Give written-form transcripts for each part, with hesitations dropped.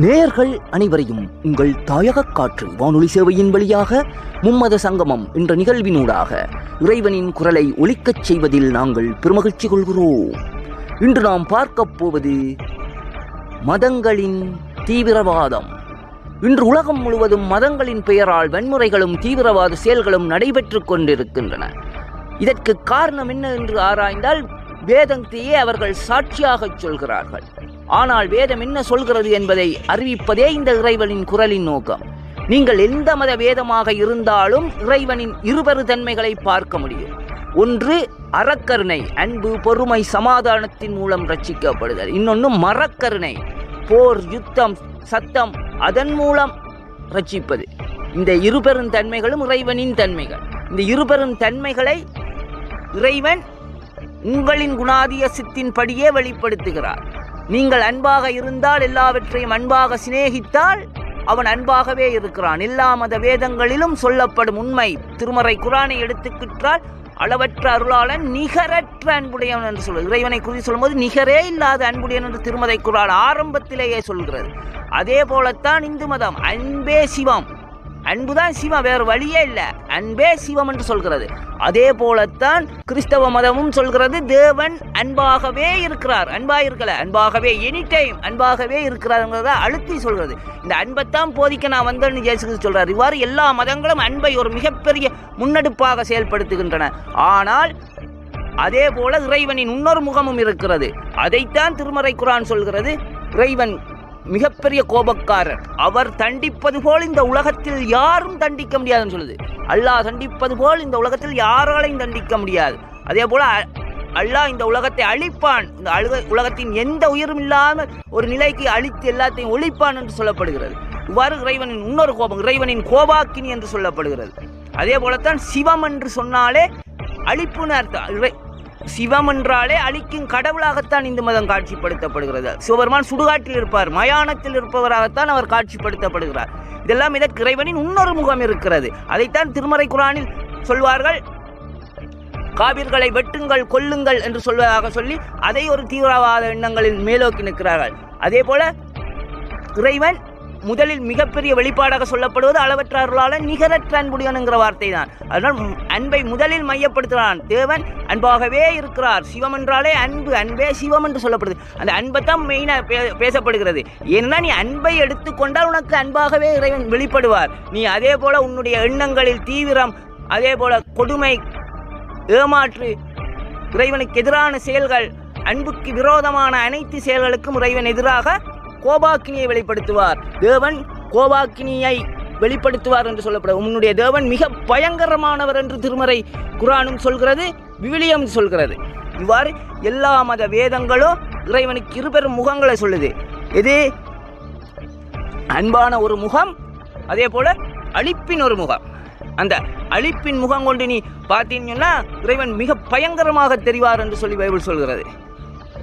நேயர்கள் அனைவரையும் உங்கள் தாயக காற்று வானொலி சேவையின் வழியாக மும்மத சங்கமம் என்ற நிகழ்வினூடாக இறைவனின் குரலை ஒலிக்கச் செய்வதில் நாங்கள் பெருமகிழ்ச்சி கொள்கிறோம். இன்று நாம் பார்க்கப் போவது மதங்களின் தீவிரவாதம். இன்று உலகம் முழுவதும் மதங்களின் பெயரால் வன்முறைகளும் தீவிரவாத செயல்களும் நடைபெற்று கொண்டிருக்கின்றன. இதற்கு காரணம் என்ன என்று ஆராய்ந்தால் வேதத்தையே அவர்கள் சாட்சியாக சொல்கிறார்கள். ஆனால் வேதம் என்ன சொல்கிறது என்பதை அறிவிப்பதே இந்த இறைவனின் குரலின் நோக்கம். நீங்கள் எந்த மத வேதமாக இருந்தாலும் இறைவனின் இருபெரு தன்மைகளை பார்க்க முடியும். ஒன்று அறக்கருணை, அன்பு, பொறுமை, சமாதானத்தின் மூலம் ரட்சிக்கப்படுதல். இன்னொன்று மரக்கருணை, போர், யுத்தம், சத்தம், அதன் மூலம் ரட்சிப்பது. இந்த இருபெரும் தன்மைகளும் இறைவனின் தன்மைகள். இந்த இருபெரும் தன்மைகளை இறைவன் உங்களின் குணாதிசயத்தின் படியே வெளிப்படுத்துகிறார். நீங்கள் அன்பாக இருந்தால், எல்லாவற்றையும் அன்பாக சிநேகித்தால் அவன் அன்பாகவே இருக்கிறான். எல்லா மத வேதங்களிலும் சொல்லப்படும் உண்மை. திருமறை குரானை எடுத்துக்கிட்டால் அளவற்ற அருளாளன், நிகரற்ற அன்புடையவன் என்று சொல்வது. இறைவனை குறித்து சொல்லும்போது நிகரே இல்லாத அன்புடையவன் என்று திருமறை குரான் ஆரம்பத்திலேயே சொல்கிறது. அதே போலத்தான் இந்து மதம். அன்பே சிவம், அன்புதான் சிவம், வேறு வழியே இல்லை, அன்பே சிவம் என்று சொல்கிறது. அதே போலத்தான் கிறிஸ்தவ மதமும் சொல்கிறது, தேவன் அன்பாகவே இருக்கிறார். அன்பாகவே எனி டைம் அன்பாகவே இருக்கிறார் அழுத்தி சொல்கிறது. இந்த அன்பைத்தான் போதிக்க நான் வந்தேன்னு இயேசு சொல்றார். இவ்வாறு எல்லா மதங்களும் அன்பை ஒரு மிகப்பெரிய முன்னெடுப்பாக செயல்படுத்துகின்றன. ஆனால் அதே போல இறைவனின் இன்னொரு முகமும் இருக்கிறது. அதைத்தான் திருமறை குரான் சொல்கிறது. இறைவன் மிகப்பெரிய கோபக்காரர். அவர் தண்டிப்பது போல் இந்த உலகத்தில் யாரும் தண்டிக்க முடியாதுன்னு சொல்லுது. அல்லாஹ் தண்டிப்பது போல் இந்த உலகத்தில் யாராலையும் தண்டிக்க முடியாது. அதே போல அல்லாஹ் இந்த உலகத்தை அழிப்பான். இந்த உலகத்தின் எந்த உயிரும் இல்லாமல் ஒரு நிலைக்கு அழித்து எல்லாத்தையும் ஒழிப்பான் என்று சொல்லப்படுகிறது. இவ்வாறு இறைவனின் இன்னொரு கோபம், இறைவனின் கோபாக்கினி என்று சொல்லப்படுகிறது. அதே போலத்தான் சிவம் என்று சொன்னாலே அழிப்புன்னு அர்த்தம். சிவம் என்றாலே அழிக்கும் கடவுளாகத்தான் இந்து மதம் காட்சிப்படுத்தப்படுகிறது. சிவபெருமான் சுடுகாட்டில் இருப்பார், மயானத்தில் இருப்பவராகத்தான் அவர் காட்சிப்படுத்தப்படுகிறார். இதெல்லாம் இதற்கு இறைவனின் இன்னொரு முகம் இருக்கிறது. அதைத்தான் திருமறை குரானில் சொல்வார்கள், காவிர்களை வெட்டுங்கள், கொல்லுங்கள் என்று சொல்வதாக சொல்லி அதை ஒரு தீவிரவாத எண்ணங்களில் மேலோக்கி நிற்கிறார்கள். அதே போல இறைவன் முதலில் மிகப்பெரிய வெளிப்பாடாக சொல்லப்படுவது அளவற்ற அருளாளன், நிகரற்ற அன்புடையவன் என்கிற வார்த்தை தான். அதனால் அன்பை முதலில் மையப்படுத்துகிறான். தேவன் அன்பாகவே இருக்கிறார். சிவம் என்றாலே அன்பு, அன்பே சிவம் என்று சொல்லப்படுது. அந்த அன்பை தான் மெயினாக பேசப்படுகிறது. ஏன்னா நீ அன்பை எடுத்துக்கொண்டால் உனக்கு அன்பாகவே இறைவன் வெளிப்படுவார். நீ அதே போல உன்னுடைய எண்ணங்களில் தீவிரம், அதே போல கொடுமை, ஏமாற்று, இறைவனுக்கு எதிரான செயல்கள், அன்புக்கு விரோதமான அனைத்து செயல்களுக்கும் இறைவன் எதிராக கோபாக்கினியை வெளிப்படுத்துவார். தேவன் கோபாக்கினியை வெளிப்படுத்துவார் என்று சொல்லப்படும். உன்னுடைய தேவன் மிக பயங்கரமானவர் என்று திருமறை குரானும் சொல்கிறது, விவிலியம் சொல்கிறது. இவ்வாறு எல்லா மத வேதங்களும் இறைவனுக்கு இருபெரும் முகங்களை சொல்லுது. இது அன்பான ஒரு முகம், அதே போல அழிப்பின் ஒரு முகம். அந்த அழிப்பின் முகம் கொண்டு நீ பார்த்தீங்கன்னா இறைவன் மிக பயங்கரமாக தெரிவார் என்று சொல்லி பைபிள் சொல்கிறது.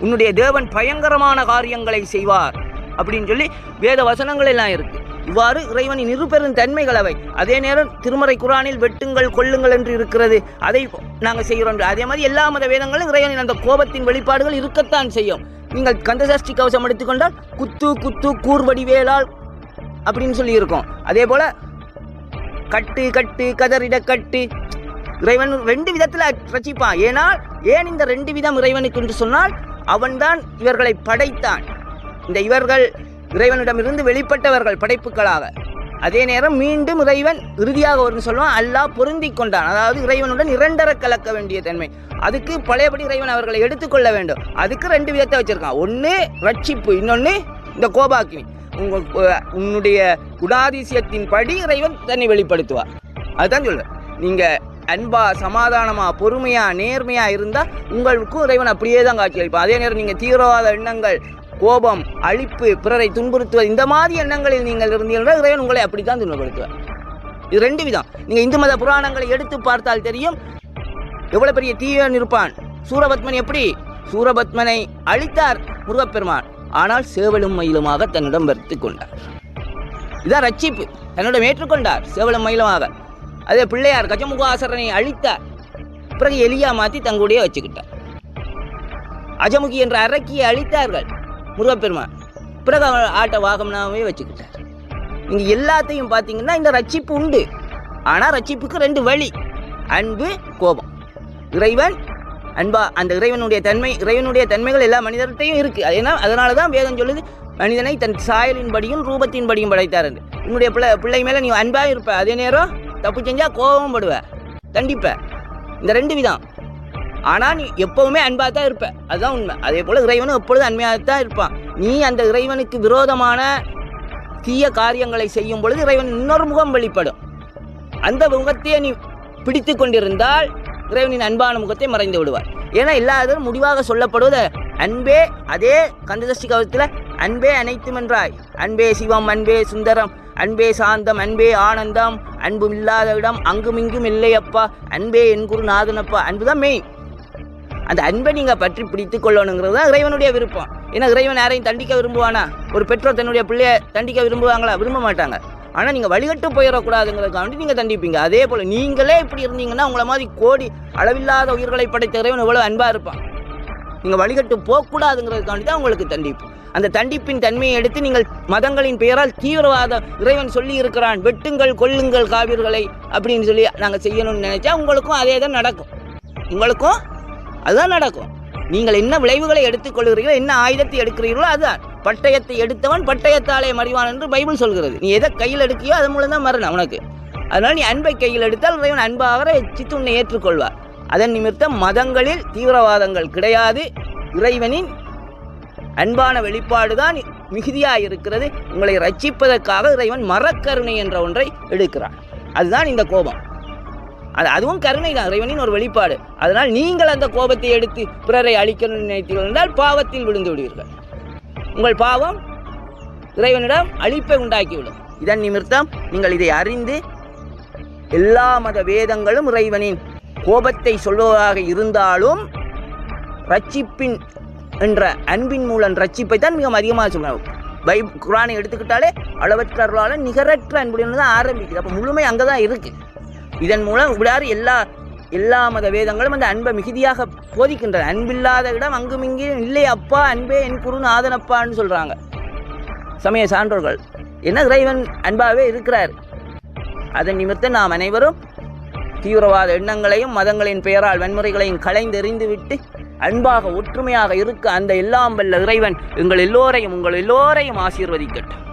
உன்னுடைய தேவன் பயங்கரமான காரியங்களை செய்வார் அப்படின்னு சொல்லி வேத வசனங்கள் எல்லாம் இருக்கு. இவ்வாறு இறைவனின் இருபெரும் தன்மைகள் அவை. அதே நேரம் திருமறை குரானில் வெட்டுங்கள், கொல்லுங்கள் என்று இருக்கிறது, அதை நாங்கள் செய்கிறோம். அதே மாதிரி எல்லா மத வேதங்களும் இறைவனின் அந்த கோபத்தின் வெளிப்பாடுகள் இருக்கத்தான் செய்யும். நீங்கள் கந்தசஷ்டி கவசம் எடுத்துக்கொண்டால் குத்து குத்து கூர்வடிவேலால் அப்படின்னு சொல்லி இருக்கும். அதே போல கட்டு கட்டு கதறிட கட்டு, இறைவன் ரெண்டு விதத்தில் ரசிப்பான். ஏன் இந்த ரெண்டு விதம் இறைவனுக்கு என்று சொன்னால் அவன்தான் இவர்களை படைத்தான். இந்த இவர்கள் இறைவனிடமிருந்து வெளிப்பட்டவர்கள் படைப்புகளாக. அதே நேரம் மீண்டும் இறைவன் இறுதியாக ஒரு சொல்லுவான், அல்லாஹ் பொருந்தி கொண்டான். அதாவது இறைவனுடன் இரண்டர கலக்க வேண்டிய தன்மை. அதுக்கு பழையபடி இறைவன் அவர்களை எடுத்துக்கொள்ள வேண்டும். அதுக்கு ரெண்டு விதத்தை வச்சிருக்கான். ஒன்று ரட்சிப்பு, இன்னொன்று இந்த கோபாக்கினி. உன்னுடைய குணாதிசயத்தின் படி இறைவன் தன்னை வெளிப்படுத்துவார். அதுதான் சொல்றேன். நீங்க அன்பா, சமாதானமா, பொறுமையா, நேர்மையா இருந்தா உங்களுக்கும் இறைவன் அப்படியே தான் காட்சி அளிப்பான். அதே நேரம் நீங்க தீவிரவாத எண்ணங்கள், கோபம், அழிப்பு, பிறரை துன்புறுத்துவது, இந்த மாதிரி எண்ணங்களில் நீங்கள் இருந்தீர்கள், இறைவன் உங்களை அப்படித்தான் துன்பப்படுத்துவார். இது ரெண்டு விதம். நீங்க இந்து மத புராணங்களை எடுத்து பார்த்தால் தெரியும் எவ்வளவு பெரிய தீயன் இருப்பான். சூரபத்மன் எப்படி? சூரபத்மனை அழித்தார் முருகப்பெருமான், ஆனால் சேவலும் மயிலுமாக தன்னிடம் வருத்தி கொண்டார். இதான் ரட்சிப்பு. தன்னிடம் ஏற்றுக்கொண்டார் சேவலும் மயிலுமாக. அதே பிள்ளையார் கஜமுகாசுரனை அழித்தார், பிறகு எலியா மாற்றி தங்களுடைய வச்சுக்கிட்டார். அஜமுகி என்ற அரக்கியை அழித்தார்கள் முருகப்பெருமான், பிறகு ஆட்டை வாகனமாகவே வச்சுக்கிட்டார். இங்கே எல்லாத்தையும் பார்த்தீங்கன்னா இந்த ரட்சிப்பு உண்டு. ஆனால் ரட்சிப்புக்கு 2 வழி, அன்பு, கோபம். இறைவன் அன்பா, அந்த இறைவனுடைய தன்மைகள் எல்லா மனிதர்கிட்டையும் இருக்குது. அதனால தான் வேதம் சொல்லுது, மனிதனை தன் சாயலின்படியும் ரூபத்தின்படியும் படைத்தார் என்று. உன்னுடைய பிள்ளை மேலே நீ அன்பாக இருப்ப, அதே நேரம் தப்பு செஞ்சால் கோபமும் படுவ, தண்டிப்ப. இந்த 2 விதம். ஆனால் நீ எப்போவுமே அன்பாக தான் இருப்ப, அதுதான் உண்மை. அதே போல் இறைவனும் எப்பொழுதும் அன்மையாகத்தான் இருப்பான். நீ அந்த இறைவனுக்கு விரோதமான தீய காரியங்களை செய்யும் பொழுது இறைவன் இன்னொரு முகம் வெளிப்படும். அந்த முகத்தையே நீ பிடித்து கொண்டிருந்தால் இறைவனின் அன்பான முகத்தை மறைந்து விடுவார். ஏன்னா எல்லாரும் முடிவாக சொல்லப்படுவது அன்பே. அதே கந்தசஷ்டி கவசத்தில் அன்பே அனைத்தும் என்றாய், அன்பே சிவம், அன்பே சுந்தரம், அன்பே சாந்தம், அன்பே ஆனந்தம், அன்பு இல்லாத இடம் அங்குமிங்கும் இல்லையப்பா, அன்பே என் குரு நாதனப்பா. அன்பு தான் மெயின். அந்த அன்பை நீங்கள் பற்றி பிடித்து கொள்ளணுங்கிறது தான் இறைவனுடைய விருப்பம். ஏன்னா இறைவன் யாரையும் தண்டிக்க விரும்புவானா? ஒரு பெற்றோர் தன்னுடைய பிள்ளையை தண்டிக்க விரும்புவாங்களா? விரும்ப மாட்டாங்க. ஆனால் நீங்கள் வழிகட்டு போயிடக்கூடாதுங்கிறதுக்காண்டி நீங்கள் தண்டிப்பீங்க. அதே போல் நீங்களே இப்படி இருந்தீங்கன்னா உங்களை மாதிரி கோடி அளவில்லாத உயிர்களை படைத்த இறைவன் எவ்வளோ அன்பாக இருப்பான். நீங்கள் வழிகட்டு போகக்கூடாதுங்கிறதுக்காண்டி தான் உங்களுக்கு தண்டிப்பு. அந்த தண்டிப்பின் தன்மையை எடுத்து நீங்கள் மதங்களின் பெயரால் தீவிரவாத இறைவன் சொல்லி இருக்கிறான், வெட்டுங்கள் கொல்லுங்கள் காவிர்களை அப்படின்னு சொல்லி நாங்கள் செய்யணும்னு நினைச்சா உங்களுக்கும் அதே தான் நடக்கும். உங்களுக்கும் அதுதான் நடக்கும். நீங்கள் என்ன விளைவுகளை எடுத்துக்கொள்கிறீர்களோ, என்ன ஆயுதத்தை எடுக்கிறீர்களோ அதுதான். பட்டயத்தை எடுத்தவன் பட்டயத்தாலே மறிவான் என்று பைபிள் சொல்கிறது. நீ எதை கையில் எடுக்கியோ அதன் மூலம் தான் மரணம் உனக்கு. அதனால் நீ அன்பை கையில் எடுத்தால் இறைவன் அன்பாக எச்சித்து உன்னை ஏற்றுக்கொள்வார். அதன் நிமித்தம் மதங்களில் தீவிரவாதங்கள் கிடையாது. இறைவனின் அன்பான வெளிப்பாடு தான் மிகுதியாக இருக்கிறது. உங்களை ரட்சிப்பதற்காக இறைவன் மரக்கருணை என்ற ஒன்றை எடுக்கிறான். அதுதான் இந்த கோபம். அதுவும் கருணை தான், இறைவனின் ஒரு வெளிப்பாடு. அதனால் நீங்கள் அந்த கோபத்தை எடுத்து பிறரை அழிக்கணும்னு நினைத்தீர்கள் என்றால் பாவத்தில் விழுந்து விடுவீர்கள். உங்கள் பாவம் இறைவனிடம் அழிப்பை உண்டாக்கிவிடும். இதன் நிமித்தம் நீங்கள் இதை அறிந்து எல்லா மத வேதங்களும் இறைவனின் கோபத்தை சொல்வதாக இருந்தாலும் ரட்சிப்பின் என்ற அன்பின் மூலம் ரட்சிப்பை தான் மிக அதிகமாக சொல்லுவாங்க. குர்ஆனை எடுத்துக்கிட்டாலே அளவற்ற அருளாளன் நிகரற்ற அன்புடன் தான் ஆரம்பிக்குது. அப்போ முழுமை அங்கே தான் இருக்குது. இதன் மூலம் விடாறு எல்லா மத வேதங்களும் அந்த அன்பை மிகுதியாக போதிக்கின்றன. அன்பில்லாத இடம் அங்குமிங்கும் இல்லை அப்பா, அன்பே என் குரு நாதனப்பான்னு சொல்கிறாங்க சமய சான்றோர்கள். என்ன இறைவன் அன்பாகவே இருக்கிறார். அதன் நிமித்தம் நாம் அனைவரும் தீவிரவாத எண்ணங்களையும் மதங்களின் பெயரால் வன்முறைகளையும் களைந்தெறிந்து விட்டு அன்பாக ஒற்றுமையாக இருக்க அந்த எல்லாம் வல்ல இறைவன் உங்கள் எல்லோரையும் ஆசீர்வதிக்கட்டும்.